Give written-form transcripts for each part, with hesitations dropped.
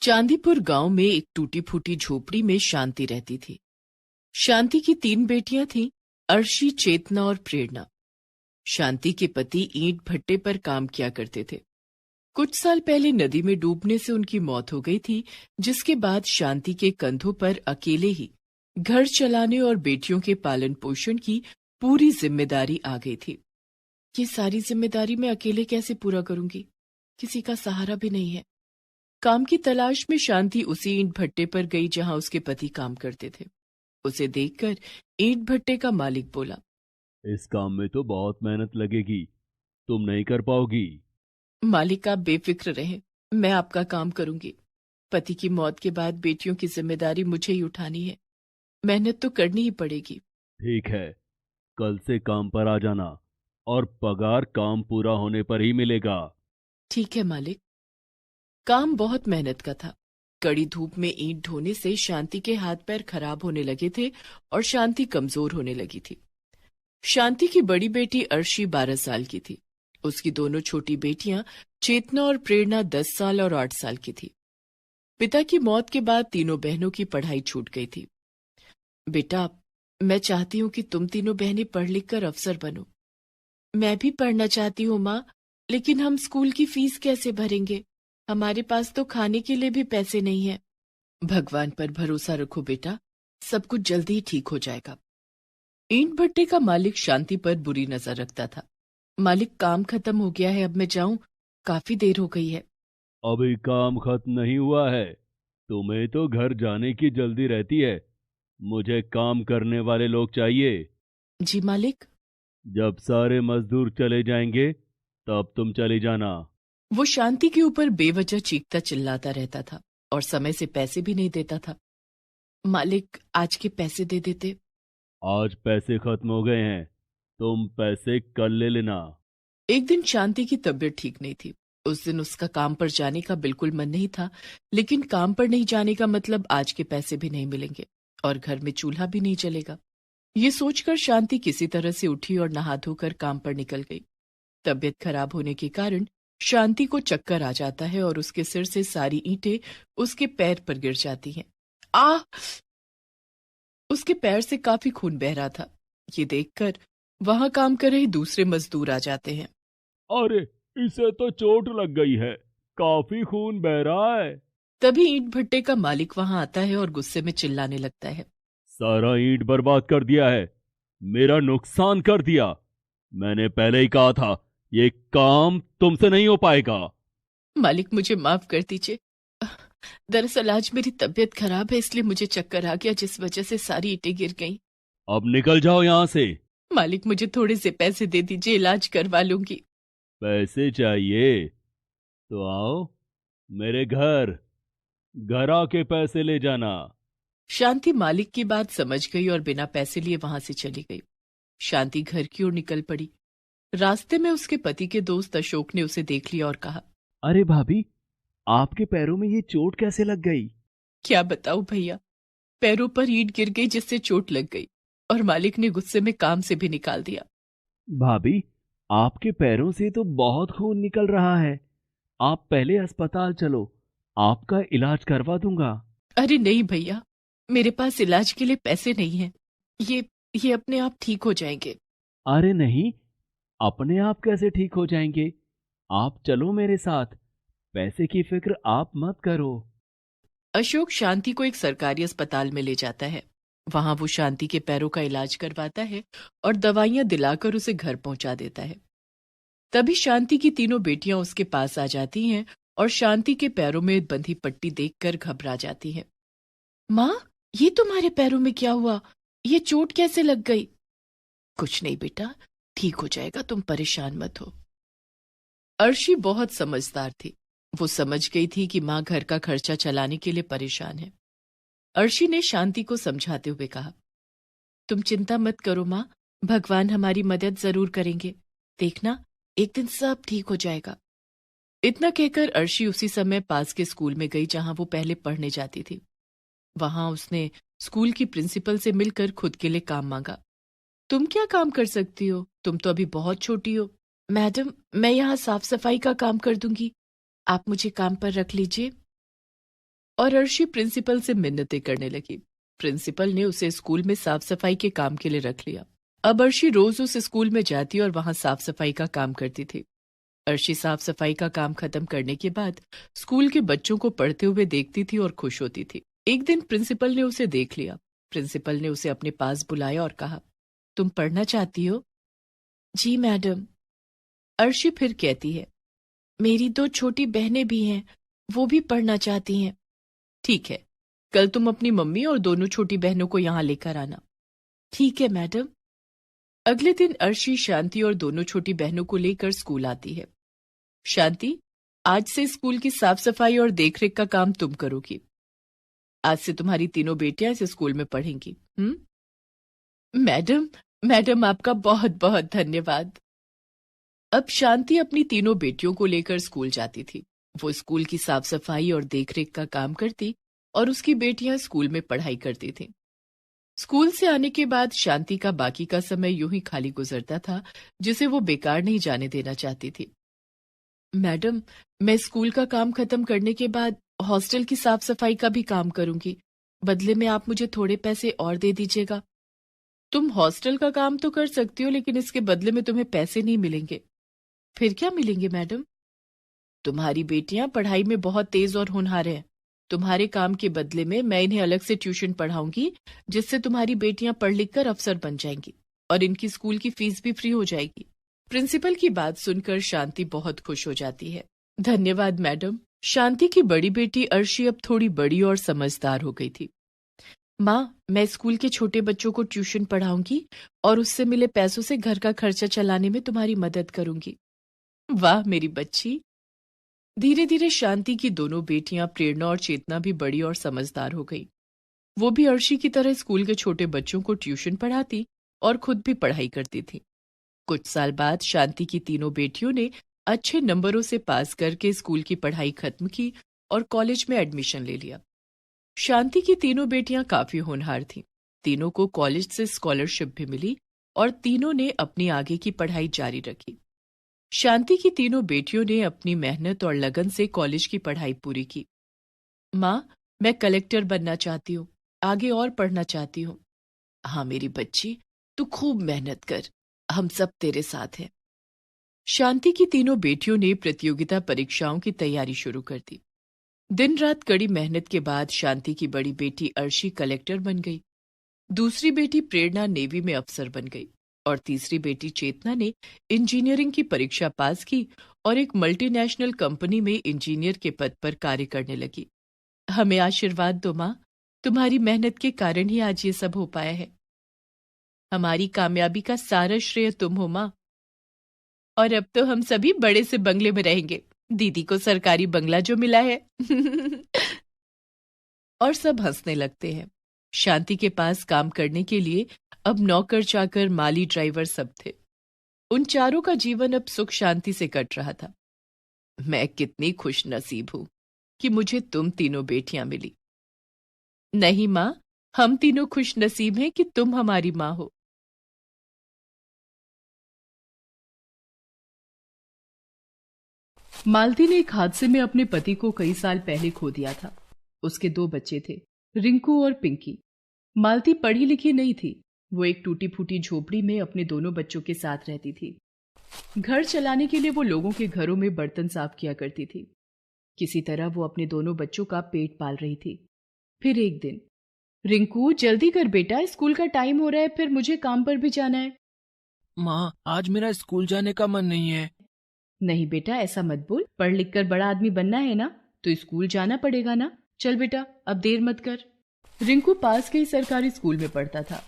चांदीपुर गांव में एक टूटी फूटी झोपड़ी में शांति रहती थी। शांति की 3 बेटियां थीं, अर्शी, चेतना और प्रेरणा। शांति के पति ईंट भट्टे पर काम किया करते थे। कुछ साल पहले नदी में डूबने से उनकी मौत हो गई थी, जिसके बाद शांति के कंधों पर अकेले ही घर चलाने और बेटियों के पालन पोषण की पूरी जिम्मेदारी आ गई थी। ये सारी जिम्मेदारी मैं अकेले कैसे पूरा करूंगी? किसी का सहारा भी नहीं है। काम की तलाश में शांति उसी ईंट भट्टे पर गई जहां उसके पति काम करते थे। उसे देखकर ईंट भट्टे का मालिक बोला, इस काम में तो बहुत मेहनत लगेगी, तुम नहीं कर पाओगी। मालिक आप बेफिक्र रहें, मैं आपका काम करूंगी। पति की मौत के बाद बेटियों की जिम्मेदारी मुझे ही उठानी है। मेहनत तो करनी ही पड़ेगी। ठीक है, कल से काम पर आ जाना और पगार काम पूरा होने पर ही मिलेगा। ठीक है मालिक। काम बहुत मेहनत का था। कड़ी धूप में ईंट ढोने से शांति के हाथ पैर खराब होने लगे थे और शांति कमजोर होने लगी थी। शांति की बड़ी बेटी अर्शी 12 साल की थी। उसकी दोनों छोटी बेटियां चेतना और प्रेरणा 10 साल और 8 साल की थी। पिता की मौत के बाद तीनों बहनों की पढ़ाई छूट गई थी। बेटा, मैं चाहती हूँ कि तुम तीनों बहनें पढ़ लिख कर अफसर बनो। मैं भी पढ़ना चाहती हूँ माँ, लेकिन हम स्कूल की फीस कैसे भरेंगे? हमारे पास तो खाने के लिए भी पैसे नहीं है। भगवान पर भरोसा रखो बेटा, सब कुछ जल्दी ही ठीक हो जाएगा। ईंट भट्टे का मालिक शांति पर बुरी नजर रखता था। मालिक, काम खत्म हो गया है, अब मैं जाऊं? काफी देर हो गई है। अभी काम खत्म नहीं हुआ है, तुम्हें तो घर जाने की जल्दी रहती है। मुझे काम करने वाले लोग चाहिए। जी मालिक। जब सारे मजदूर चले जाएंगे तब तुम चली जाना। वो शांति के ऊपर बेवजह चीखता चिल्लाता रहता था और समय से पैसे भी नहीं देता था। मालिक, आज के पैसे दे देते। आज पैसे खत्म हो गए हैं, तुम पैसे कल ले लेना। एक दिन शांति की तबीयत ठीक नहीं थी। उस दिन उसका काम पर जाने का बिल्कुल मन नहीं था, लेकिन काम पर नहीं जाने का मतलब आज के पैसे भी नहीं मिलेंगे और घर में चूल्हा भी नहीं चलेगा। ये सोचकर शांति किसी तरह से उठी और नहा धोकर काम पर निकल गई। तबीयत खराब होने के कारण शांति को चक्कर आ जाता है और उसके सिर से सारी ईंटें उसके पैर पर गिर जाती हैं। आ! उसके पैर से काफी खून बह रहा था। ये देखकर वहां काम कर रहे दूसरे मजदूर आ जाते हैं। अरे, इसे तो चोट लग गई है, काफी खून बह रहा है। तभी ईंट भट्टे का मालिक वहां आता है और गुस्से में चिल्लाने लगता है, सारा ईंट बर्बाद कर दिया है, मेरा नुकसान कर दिया। मैंने पहले ही कहा था ये काम तुमसे नहीं हो पाएगा। मालिक मुझे माफ कर दीजिए। दरअसल आज मेरी तबीयत खराब है, इसलिए मुझे चक्कर आ गया, जिस वजह से सारी ईंटें गिर गईं। अब निकल जाओ यहाँ से। मालिक मुझे थोड़े से पैसे दे दीजिए, इलाज करवा लूंगी। पैसे चाहिए तो आओ मेरे घर, घर आके पैसे ले जाना। शांति मालिक की बात समझ गई और बिना पैसे लिए वहां से चली गई। शांति घर की ओर निकल पड़ी। रास्ते में उसके पति के दोस्त अशोक ने उसे देख लिया और कहा, अरे भाभी, आपके पैरों में ये चोट कैसे लग गई? क्या बताऊं भैया, पैरों पर ईंट गिर गई जिससे चोट लग गई और मालिक ने गुस्से में काम से भी निकाल दिया। भाभी, आपके पैरों से तो बहुत खून निकल रहा है, आप पहले अस्पताल चलो, आपका इलाज करवा दूंगा। अरे नहीं भैया, मेरे पास इलाज के लिए पैसे नहीं हैं। ये ये अपने आप ठीक हो जाएंगे। अरे नहीं, अपने आप कैसे ठीक हो जाएंगे? आप चलो मेरे साथ, पैसे की फिक्र आप मत करो। अशोक शांति को एक सरकारी अस्पताल में ले जाता है। वहां वो शांति के पैरों का इलाज करवाता है और दवाइयां दिलाकर उसे घर पहुंचा देता है। तभी शांति की तीनों बेटियां उसके पास आ जाती हैं और शांति के पैरों में बंधी पट्टी देखकर घबरा जाती हैं। माँ, ये तुम्हारे पैरों में क्या हुआ? ये चोट कैसे लग गई? कुछ नहीं बेटा, ठीक हो जाएगा, तुम परेशान मत हो। अर्शी बहुत समझदार थी। वो समझ गई थी कि माँ घर का खर्चा चलाने के लिए परेशान है। अर्शी ने शांति को समझाते हुए कहा, तुम चिंता मत करो माँ, भगवान हमारी मदद जरूर करेंगे। देखना, एक दिन सब ठीक हो जाएगा। इतना कहकर अर्शी उसी समय पास के स्कूल में गई जहां वो पहले पढ़ने जाती थी। वहां उसने स्कूल की प्रिंसिपल से मिलकर खुद के लिए काम मांगा। तुम क्या काम कर सकती हो? तुम तो अभी बहुत छोटी हो। मैडम, मैं यहाँ साफ सफाई का काम कर दूंगी, आप मुझे काम पर रख लीजिए। और अर्शी प्रिंसिपल से मिन्नतें करने लगी। प्रिंसिपल ने उसे स्कूल में साफ सफाई के काम के लिए रख लिया। अब अर्शी रोज उस स्कूल में जाती और वहां साफ सफाई का काम करती थी। अर्शी साफ सफाई का काम खत्म करने के बाद स्कूल के बच्चों को पढ़ते हुए देखती थी और खुश होती थी। एक दिन प्रिंसिपल ने उसे देख लिया। प्रिंसिपल ने उसे अपने पास बुलाया और कहा, तुम पढ़ना चाहती हो? जी मैडम। अर्शी फिर कहती है, मेरी 2 छोटी बहनें भी हैं, वो भी पढ़ना चाहती हैं। ठीक है, कल तुम अपनी मम्मी और दोनों छोटी बहनों को यहाँ लेकर आना। ठीक है मैडम। अगले दिन अर्शी शांति और दोनों छोटी बहनों को लेकर स्कूल आती है। शांति, आज से स्कूल की साफ सफाई और देखरेख का काम तुम करोगी। आज से तुम्हारी तीनों बेटियां इस स्कूल में पढ़ेंगी। मैडम आपका बहुत बहुत धन्यवाद। अब शांति अपनी तीनों बेटियों को लेकर स्कूल जाती थी। वो स्कूल की साफ सफाई और देखरेख का काम करती और उसकी बेटियां स्कूल में पढ़ाई करती थीं। स्कूल से आने के बाद शांति का बाकी का समय यूं ही खाली गुजरता था, जिसे वो बेकार नहीं जाने देना चाहती थी। मैडम, मैं स्कूल का काम खत्म करने के बाद हॉस्टल की साफ सफाई का भी काम करूंगी। बदले में आप मुझे थोड़े पैसे और दे दीजिएगा। तुम हॉस्टल का काम तो कर सकती हो, लेकिन इसके बदले में तुम्हें पैसे नहीं मिलेंगे। फिर क्या मिलेंगे मैडम? तुम्हारी बेटियां पढ़ाई में बहुत तेज और होनहार हैं। तुम्हारे काम के बदले में मैं इन्हें अलग से ट्यूशन पढ़ाऊंगी, जिससे तुम्हारी बेटियां पढ़ लिख कर अफसर बन जाएंगी और इनकी स्कूल की फीस भी फ्री हो जाएगी। प्रिंसिपल की बात सुनकर शांति बहुत खुश हो जाती है। धन्यवाद मैडम। शांति की बड़ी बेटी अर्शी अब थोड़ी बड़ी और समझदार हो गई थी। माँ, मैं स्कूल के छोटे बच्चों को ट्यूशन पढ़ाऊंगी और उससे मिले पैसों से घर का खर्चा चलाने में तुम्हारी मदद करूंगी। वाह मेरी बच्ची। धीरे धीरे शांति की दोनों बेटियां प्रेरणा और चेतना भी बड़ी और समझदार हो गई। वो भी अर्शी की तरह स्कूल के छोटे बच्चों को ट्यूशन पढ़ाती और खुद भी पढ़ाई करती थी। कुछ साल बाद शांति की तीनों बेटियों ने अच्छे नंबरों से पास करके स्कूल की पढ़ाई खत्म की और कॉलेज में एडमिशन ले लिया। शांति की तीनों बेटियां काफी होनहार थीं। तीनों को कॉलेज से स्कॉलरशिप भी मिली और तीनों ने अपनी आगे की पढ़ाई जारी रखी। शांति की तीनों बेटियों ने अपनी मेहनत और लगन से कॉलेज की पढ़ाई पूरी की। माँ, मैं कलेक्टर बनना चाहती हूँ, आगे और पढ़ना चाहती हूँ। हाँ मेरी बच्ची, तू खूब मेहनत कर, हम सब तेरे साथ हैं। शांति की तीनों बेटियों ने प्रतियोगिता परीक्षाओं की तैयारी शुरू कर दी। दिन रात कड़ी मेहनत के बाद शांति की बड़ी बेटी अर्शी कलेक्टर बन गई। दूसरी बेटी प्रेरणा नेवी में अफसर बन गई और तीसरी बेटी चेतना ने इंजीनियरिंग की परीक्षा पास की और एक मल्टीनेशनल कंपनी में इंजीनियर के पद पर कार्य करने लगी। हमें आशीर्वाद दो माँ, तुम्हारी मेहनत के कारण ही आज ये सब हो पाया है। हमारी कामयाबी का सारा श्रेय तुम हो माँ। और अब तो हम सभी बड़े से बंगले में रहेंगे। दीदी को सरकारी बंगला जो मिला है। और सब हंसने लगते हैं। शांति के पास काम करने के लिए अब नौकर चाकर माली ड्राइवर सब थे। उन चारों का जीवन अब सुख शांति से कट रहा था। मैं कितनी खुश नसीब हूं कि मुझे तुम तीनों बेटियां मिली। नहीं माँ, हम तीनों खुश नसीब हैं कि तुम हमारी माँ हो। मालती ने एक हादसे में अपने पति को कई साल पहले खो दिया था। उसके 2 बच्चे थे, रिंकू और पिंकी। मालती पढ़ी लिखी नहीं थी। वो एक टूटी फूटी झोपड़ी में अपने दोनों बच्चों के साथ रहती थी। घर चलाने के लिए वो लोगों के घरों में बर्तन साफ किया करती थी। किसी तरह वो अपने दोनों बच्चों का पेट पाल रही थी। फिर एक दिन, रिंकू जल्दी कर बेटा, स्कूल का टाइम हो रहा है, फिर मुझे काम पर भी जाना है। माँ, आज मेरा स्कूल जाने का मन नहीं है। नहीं बेटा, ऐसा मत बोल। पढ़ लिख कर बड़ा आदमी बनना है ना, तो स्कूल जाना पड़ेगा ना। चल बेटा, अब देर मत कर। रिंकू पास के ही सरकारी स्कूल में पढ़ता था।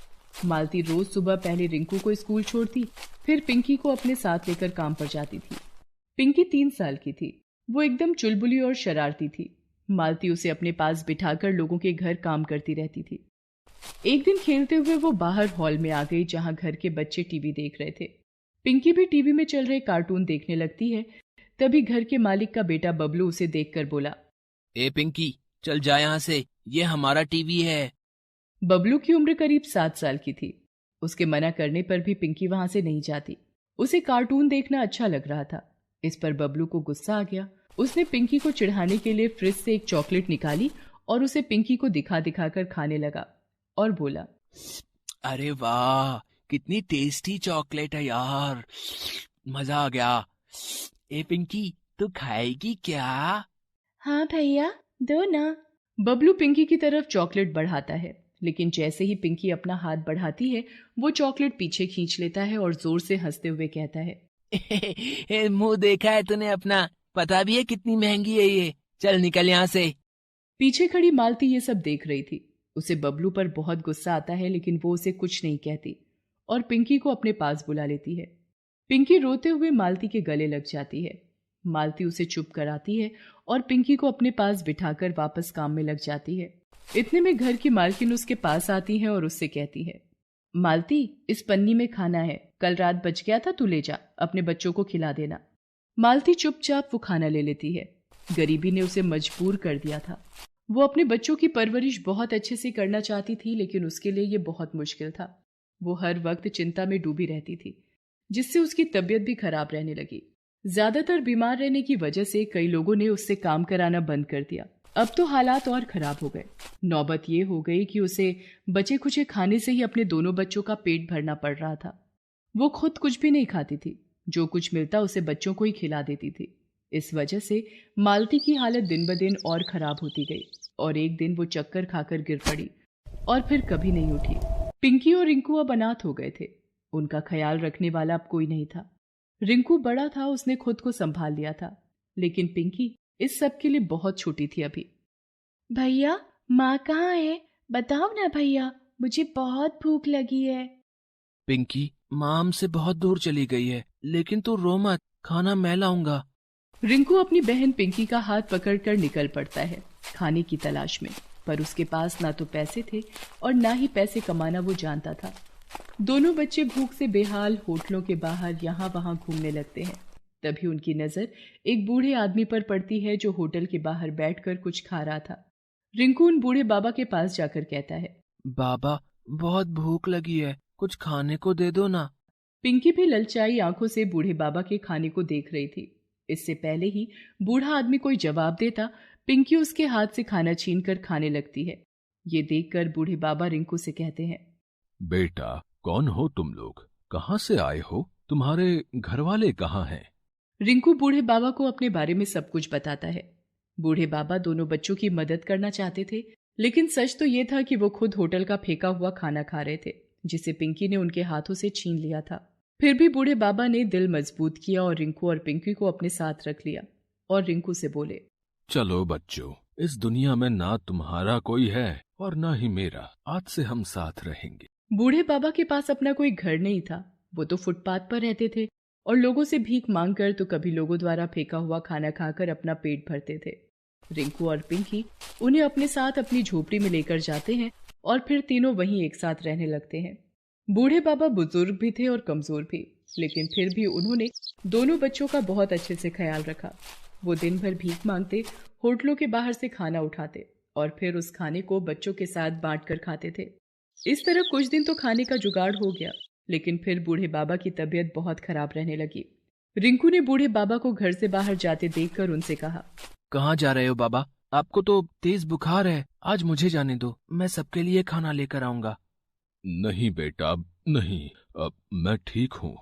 मालती रोज सुबह पहले रिंकू को स्कूल छोड़ती, फिर पिंकी को अपने साथ लेकर काम पर जाती थी। पिंकी 3 साल की थी। वो एकदम चुलबुली और शरारती थी। मालती उसे अपने पास बिठाकर लोगों के घर काम करती रहती थी। एक दिन खेलते हुए वो बाहर हॉल में आ गई, जहां घर के बच्चे टीवी देख रहे थे। पिंकी भी टीवी में चल रहे कार्टून देखने लगती है। तभी घर के मालिक का बेटा बबलू उसे देखकर बोला, ए पिंकी, चल जा यहाँ से, ये हमारा टीवी है। बबलू की उम्र करीब 7 साल की थी। उसके मना करने पर भी पिंकी वहां से नहीं जाती। उसे कार्टून देखना अच्छा लग रहा था। इस पर बबलू को गुस्सा आ गया। उसने पिंकी को चिढ़ाने के लिए फ्रिज से एक चॉकलेट निकाली और उसे पिंकी को दिखा दिखाकर खाने लगा और बोला, अरे वाह, कितनी टेस्टी चॉकलेट है यार, मजा आ गया। ए पिंकी, तू खाएगी क्या? हाँ भैया, दो ना। बबलू पिंकी की तरफ चॉकलेट बढ़ाता है, लेकिन जैसे ही पिंकी अपना हाथ बढ़ाती है वो चॉकलेट पीछे खींच लेता है और जोर से हंसते हुए कहता है, मुंह देखा है तूने अपना, पता भी है कितनी महंगी है ये, चल निकल यहाँ से। पीछे खड़ी मालती ये सब देख रही थी। उसे बबलू पर बहुत गुस्सा आता है, लेकिन वो उसे कुछ नहीं कहती और पिंकी को अपने पास बुला लेती है। पिंकी रोते हुए मालती के गले लग जाती है। मालती उसे चुप कराती है और पिंकी को अपने पास बिठाकर वापस काम में लग जाती है। इतने में घर की मालकिन उसके पास आती है और उससे कहती है, मालती, इस पन्नी में खाना है, कल रात बच गया था, तू ले जा, अपने बच्चों को खिला देना। मालती चुपचाप वो खाना ले लेती है। गरीबी ने उसे मजबूर कर दिया था। वो अपने बच्चों की परवरिश बहुत अच्छे से करना चाहती थी, लेकिन उसके लिए ये बहुत मुश्किल था। वो हर वक्त चिंता में डूबी रहती थी, जिससे उसकी तबीयत भी खराब रहने लगी। ज्यादातर बीमार रहने की वजह से कई लोगों ने उससे काम कराना बंद कर दिया। अब तो हालात और खराब हो गए। नौबत ये हो गई कि उसे बचे खुचे खाने से ही अपने दोनों बच्चों का पेट भरना पड़ रहा था। वो खुद कुछ भी नहीं खाती थी, जो कुछ मिलता उसे बच्चों को ही खिला देती थी। इस वजह से मालती की हालत दिन ब दिन और खराब होती गई और एक दिन वो चक्कर खाकर गिर पड़ी और फिर कभी नहीं उठी। पिंकी और रिंकू अब अनाथ हो गए थे। उनका ख्याल रखने वाला अब कोई नहीं था। रिंकू बड़ा था, उसने खुद को संभाल लिया था, लेकिन पिंकी इस सब के लिए बहुत छोटी थी अभी। भैया, माँ कहाँ है? बताओ ना भैया, मुझे बहुत भूख लगी है। पिंकी, माँ हमसे बहुत दूर चली गई है, लेकिन तू रो मत, खाना मैं लाऊंगा। रिंकू अपनी बहन पिंकी का हाथ पकड़कर निकल पड़ता है खाने की तलाश में, पर उसके पास ना तो पैसे थे और ना ही पैसे कमाना वो जानता था। दोनों बच्चे भूख से बेहाल होटलों के बाहर यहाँ वहां घूमने लगते हैं। तभी उनकी नजर एक बूढ़े आदमी पर पड़ती है जो होटल के बाहर बैठकर कुछ खा रहा था। रिंकू उन बूढ़े बाबा के पास जाकर कहता है, बाबा, बहुत भूख लगी है, कुछ खाने को दे दो ना। पिंकी भी ललचाई आंखों से बूढ़े बाबा के खाने को देख रही थी। इससे पहले ही बूढ़ा आदमी कोई जवाब देता, पिंकी उसके हाथ से खाना छीनकर खाने लगती है। ये देखकर बूढ़े बाबा रिंकू से कहते हैं, बेटा, कौन हो तुम लोग? कहाँ से आए हो? तुम्हारे घर वाले कहाँ हैं? रिंकू बूढ़े बाबा को अपने बारे में सब कुछ बताता है। बूढ़े बाबा दोनों बच्चों की मदद करना चाहते थे, लेकिन सच तो ये था कि वो खुद होटल का फेंका हुआ खाना खा रहे थे, जिसे पिंकी ने उनके हाथों से छीन लिया था। फिर भी बूढ़े बाबा ने दिल मजबूत किया और रिंकू और पिंकी को अपने साथ रख लिया और रिंकू से बोले, चलो बच्चों, इस दुनिया में ना तुम्हारा कोई है और ना ही मेरा, आज से हम साथ रहेंगे। बूढ़े बाबा के पास अपना कोई घर नहीं था। वो तो फुटपाथ पर रहते थे और लोगों से भीख मांगकर तो कभी लोगों द्वारा फेंका हुआ खाना खाकर अपना पेट भरते थे। रिंकू और पिंकी उन्हें अपने साथ अपनी झोपड़ी में लेकर जाते हैं और फिर तीनों वहीं एक साथ रहने लगते हैं। बूढ़े बाबा बुजुर्ग भी थे और कमजोर भी, लेकिन फिर भी उन्होंने दोनों बच्चों का बहुत अच्छे से ख्याल रखा। वो दिन भर भीख मांगते, होटलों के बाहर से खाना उठाते और फिर उस खाने को बच्चों के साथ बांटकर खाते थे। इस तरह कुछ दिन तो खाने का जुगाड़ हो गया, लेकिन फिर बूढ़े बाबा की तबीयत बहुत खराब रहने लगी। रिंकू ने बूढ़े बाबा को घर से बाहर जाते देखकर उनसे कहा, कहाँ जा रहे हो बाबा? आपको तो तेज बुखार है, आज मुझे जाने दो, मैं सबके लिए खाना लेकर आऊंगा। नहीं बेटा, नहीं, मैं ठीक हूँ।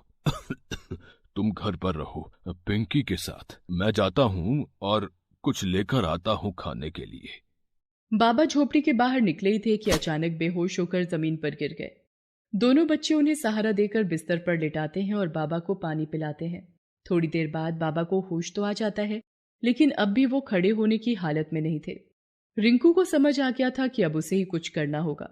तुम घर पर रहो पिंकी के साथ, मैं जाता हूँ और कुछ लेकर आता हूँ खाने के लिए। बाबा झोपड़ी के बाहर निकले ही थे कि अचानक बेहोश होकर जमीन पर गिर गए। दोनों बच्चे उन्हें सहारा देकर बिस्तर पर लिटाते हैं और बाबा को पानी पिलाते हैं। थोड़ी देर बाद बाबा को होश तो आ जाता है, लेकिन अब भी वो खड़े होने की हालत में नहीं थे। रिंकू को समझ आ गया था कि अब उसे ही कुछ करना होगा।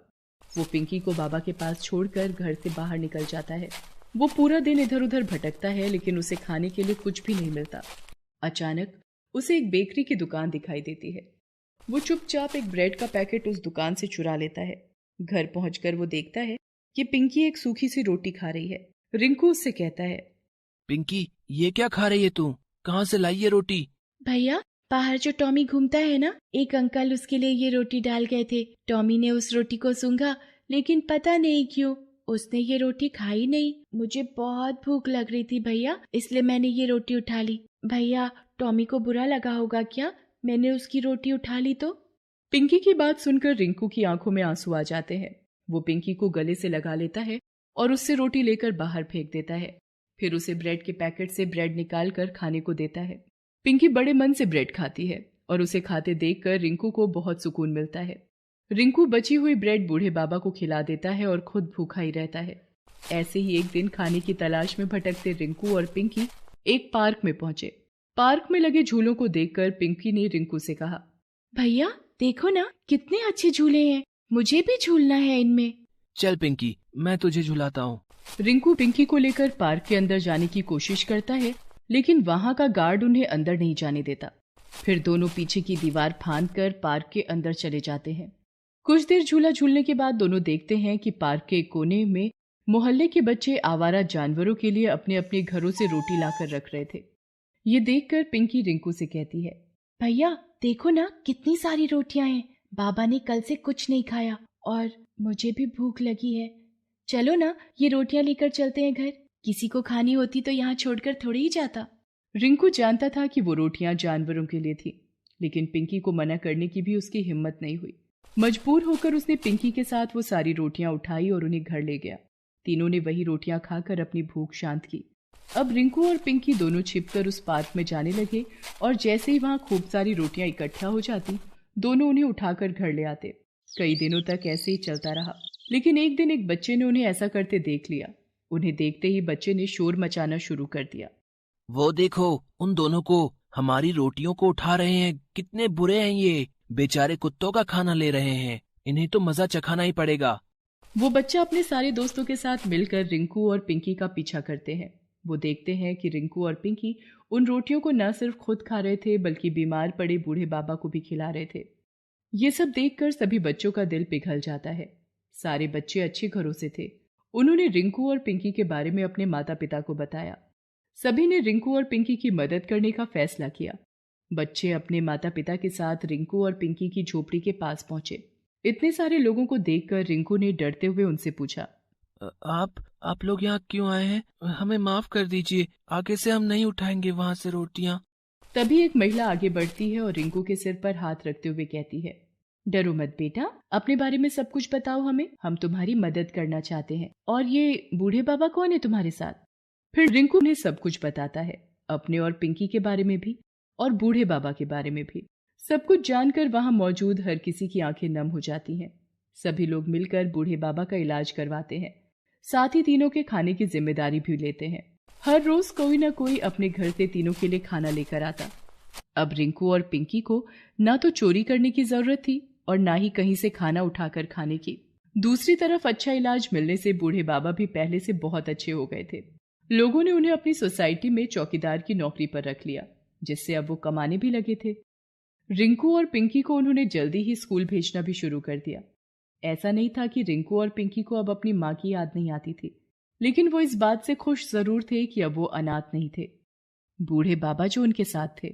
वो पिंकी को बाबा के पास छोड़कर घर से बाहर निकल जाता है। वो पूरा दिन इधर उधर भटकता है, लेकिन उसे खाने के लिए कुछ भी नहीं मिलता। अचानक उसे एक बेकरी की दुकान दिखाई देती है। वो चुपचाप एक ब्रेड का पैकेट उस दुकान से चुरा लेता है। घर पहुंचकर वो देखता है कि पिंकी एक सूखी सी रोटी खा रही है। रिंकू उससे कहता है, पिंकी, ये क्या खा रही है तू? कहाँ से लाई ये रोटी? भैया, बाहर जो टॉमी घूमता है ना, एक अंकल उसके लिए ये रोटी डाल गए थे। टॉमी ने उस रोटी को सूंघा, लेकिन पता नहीं क्यों उसने ये रोटी खाई नहीं। मुझे बहुत भूख लग रही थी भैया, इसलिए मैंने ये रोटी उठा ली। भैया, टॉमी को बुरा लगा होगा क्या? मैंने उसकी रोटी उठा ली तो? पिंकी की बात सुनकर रिंकू की आंखों में आंसू आ जाते हैं। वो पिंकी को गले से लगा लेता है और उससे रोटी लेकर बाहर फेंक देता है। फिर उसे ब्रेड के पैकेट से ब्रेड निकाल कर खाने को देता है। पिंकी बड़े मन से ब्रेड खाती है और उसे खाते देखकर रिंकू को बहुत सुकून मिलता है। रिंकू बची हुई ब्रेड बूढ़े बाबा को खिला देता है और खुद भूखा ही रहता है। ऐसे ही एक दिन खाने की तलाश में भटकते रिंकू और पिंकी एक पार्क में पहुंचे। पार्क में लगे झूलों को देखकर पिंकी ने रिंकू से कहा, भैया देखो ना कितने अच्छे झूले हैं, मुझे भी झूलना है इनमें। चल पिंकी, मैं तुझे झुलाता हूँ। रिंकू पिंकी को लेकर पार्क के अंदर जाने की कोशिश करता है, लेकिन वहां का गार्ड उन्हें अंदर नहीं जाने देता। फिर दोनों पीछे की दीवार फांदकर पार्क के अंदर चले जाते हैं। कुछ देर झूला झूलने के बाद दोनों देखते हैं कि पार्क के कोने में मोहल्ले के बच्चे आवारा जानवरों के लिए अपने अपने घरों से रोटी लाकर रख रहे थे। ये देखकर पिंकी रिंकू से कहती है, भैया देखो ना कितनी सारी रोटियां हैं, बाबा ने कल से कुछ नहीं खाया और मुझे भी भूख लगी है। चलो ना ये रोटियां लेकर चलते हैं घर, किसी को खानी होती तो यहाँ छोड़कर थोड़ी ही जाता। रिंकू जानता था कि वो रोटियां जानवरों के लिए थी, लेकिन पिंकी को मना करने की भी उसकी हिम्मत नहीं हुई। मजबूर होकर उसने पिंकी के साथ वो सारी रोटियां उठाई और उन्हें घर ले गया। तीनों ने वही रोटियां खाकर अपनी भूख शांत की। अब रिंकू और पिंकी दोनों छिपकर उस पार्क में जाने लगे और जैसे ही वहां खूब सारी रोटियां इकट्ठा हो जाती, दोनों उन्हें उठाकर घर ले आते। कई दिनों तक ऐसे ही चलता रहा, लेकिन एक दिन एक बच्चे ने उन्हें ऐसा करते देख लिया। उन्हें देखते ही बच्चे ने शोर मचाना शुरू कर दिया। वो देखो, उन दोनों को हमारी रोटियों को उठा रहे हैं, कितने बुरे हैं ये, बेचारे कुत्तों का खाना ले रहे हैं, इन्हें तो मजा चखाना ही पड़ेगा। वो बच्चा अपने सारे दोस्तों के साथ मिलकर रिंकू और पिंकी का पीछा करते हैं। वो देखते हैं कि रिंकू और पिंकी उन रोटियों को न सिर्फ खुद खा रहे थे, बल्कि बीमार पड़े बूढ़े बाबा को भी खिला रहे थे। ये सब देखकर सभी बच्चों का दिल पिघल जाता है। सारे बच्चे अच्छे घरों से थे। उन्होंने रिंकू और पिंकी के बारे में अपने माता पिता को बताया। सभी ने रिंकू और पिंकी की मदद करने का फैसला किया। बच्चे अपने माता पिता के साथ रिंकू और पिंकी की झोपड़ी के पास पहुंचे। इतने सारे लोगों को देखकर रिंकू ने डरते हुए उनसे पूछा, आप लोग यहाँ क्यों आए हैं? हमें माफ कर दीजिए, आगे से हम नहीं उठाएंगे वहाँ से रोटियाँ। तभी एक महिला आगे बढ़ती है और रिंकू के सिर पर हाथ रखते हुए कहती है, डरो मत बेटा, अपने बारे में सब कुछ बताओ हमें, हम तुम्हारी मदद करना चाहते हैं। और ये बूढ़े बाबा कौन है तुम्हारे साथ? फिर रिंकू ने सब कुछ बताता है, अपने और पिंकी के बारे में भी और बूढ़े बाबा के बारे में भी। सब कुछ जानकर वहां मौजूद हर किसी की आंखें नम हो जाती हैं। सभी लोग मिलकर बूढ़े बाबा का इलाज करवाते हैं, साथ ही तीनों के खाने की जिम्मेदारी भी लेते हैं। हर रोज कोई ना कोई अपने घर से तीनों के लिए खाना लेकर आता। अब रिंकू और पिंकी को ना तो चोरी करने की जरूरत थी और ना ही कहीं से खाना उठाकर खाने की। दूसरी तरफ अच्छा इलाज मिलने से बूढ़े बाबा भी पहले से बहुत अच्छे हो गए थे। लोगों ने उन्हें अपनी सोसाइटी में चौकीदार की नौकरी पर रख लिया, जिससे अब वो कमाने भी लगे थे। रिंकू और पिंकी को उन्होंने जल्दी ही स्कूल भेजना भी शुरू कर दिया। ऐसा नहीं था कि रिंकू और पिंकी को अब अपनी माँ की याद नहीं आती थी, लेकिन वो इस बात से खुश जरूर थे कि अब वो अनाथ नहीं थे। बूढ़े बाबा जो उनके साथ थे